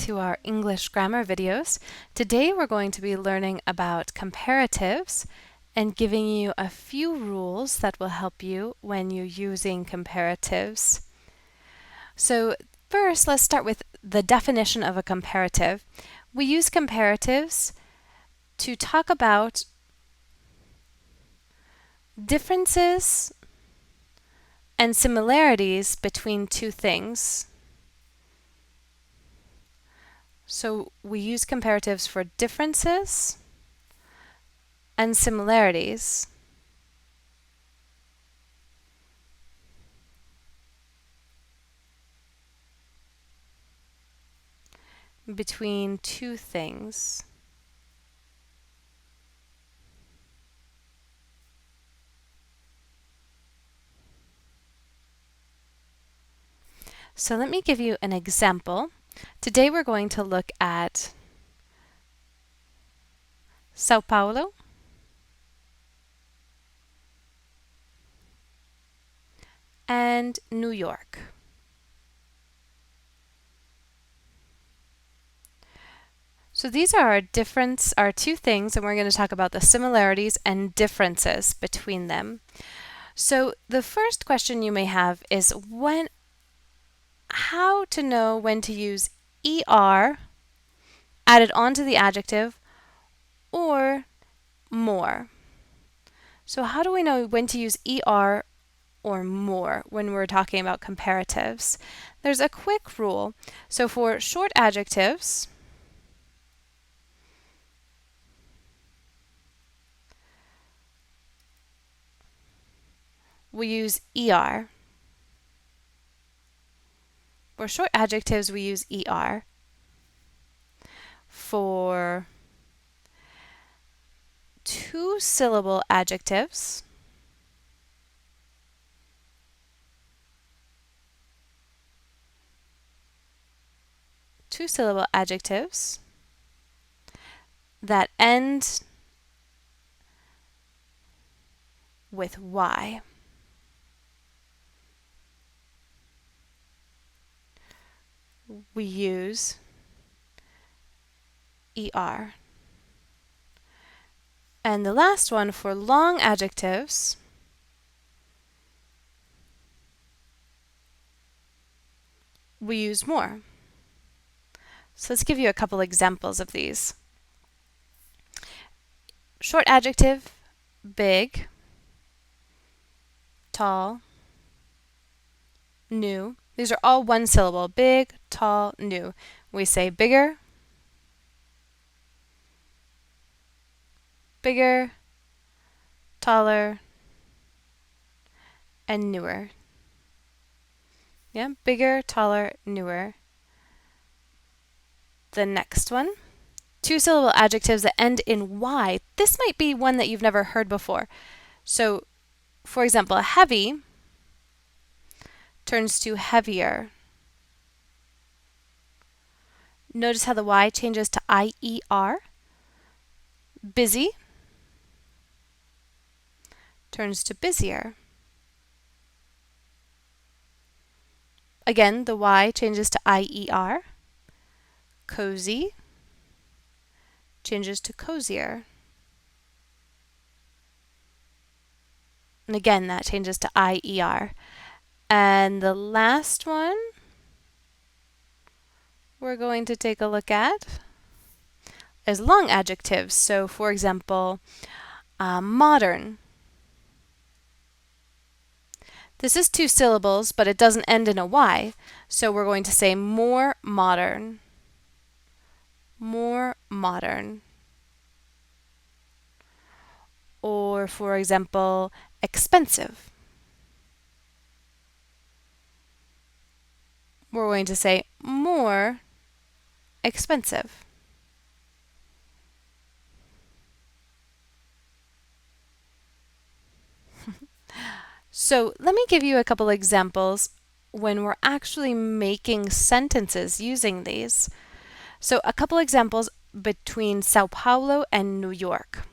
to our English grammar videos. Today we're going to be learning about comparatives and giving you a few rules that will help you when you're using comparatives. So first, let's start with the definition of a comparative. We use comparatives to talk about differences and similarities between two things. So we use comparatives for differences and similarities. Between two things. So let me give you an example. Today we're going to look at Sao Paulo and New York. So these are our two things, and we're going to talk about the similarities and differences between them. So the first question you may have is how to know when to use ER added onto the adjective or more. So how do we know when to use ER or more when we're talking about comparatives? There's a quick rule. So for short adjectives, we use ER. For short adjectives, we use ER. For two-syllable adjectives, that end with Y. We use ER. And the last one, for long adjectives, we use more. So let's give you a couple examples of these. Short adjective, big, tall, new. These are all one syllable, big, tall, new. We say bigger, bigger, taller, and newer. Yeah, bigger, taller, newer. The next one, two-syllable adjectives that end in Y. This might be one that you've never heard before. So, for example, heavy turns to heavier. Notice how the Y changes to IER. Busy turns to busier. Again, the Y changes to IER. Cozy changes to cozier. And again, that changes to IER. And the last one we're going to take a look at is long adjectives. So, for example, modern. This is two syllables, but it doesn't end in a Y. So we're going to say more modern. More modern. Or, for example, expensive. We're going to say more expensive. So let me give you a couple examples when we're actually making sentences using these. So a couple examples between Sao Paulo and New York.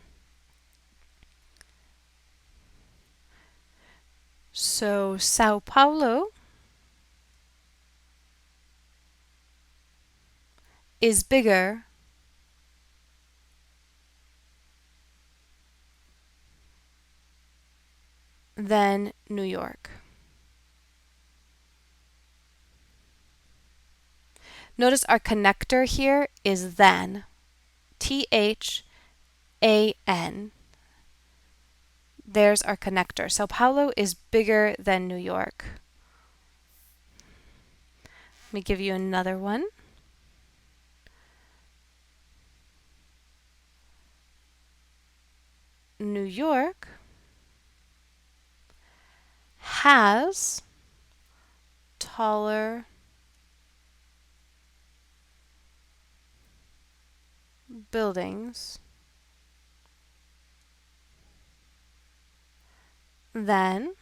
So Sao Paulo is bigger than New York. Notice our connector here is than. T-H-A-N. There's our connector. Sao Paulo is bigger than New York. Let me give you another one. New York has taller buildings than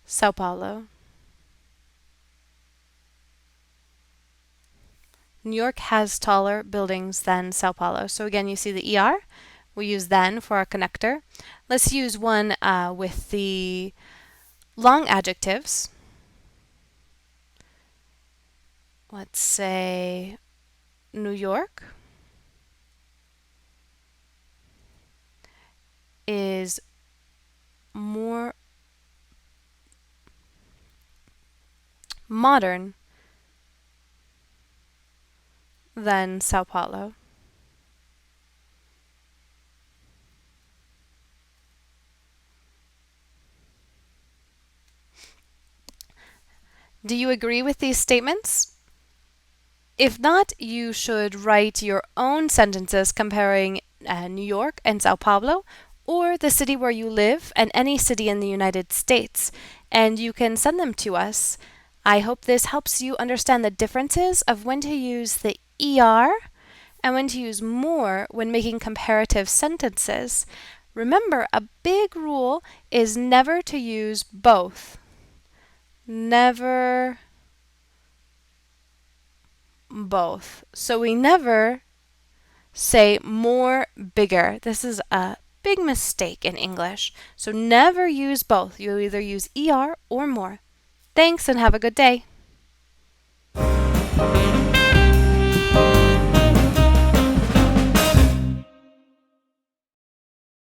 Sao Paulo. New York has taller buildings than Sao Paulo. So again, you see the ER. We use than for our connector. Let's use one with the long adjectives. Let's say New York is more modern than Sao Paulo. Do you agree with these statements? If not, you should write your own sentences comparing New York and Sao Paulo, or the city where you live and any city in the United States, and you can send them to us. I hope this helps you understand the differences of when to use the ER and when to use more when making comparative sentences. Remember, a big rule is never to use both. Never both. So we never say more, bigger. This is a big mistake in English. So never use both. You'll either use ER or more. Thanks and have a good day.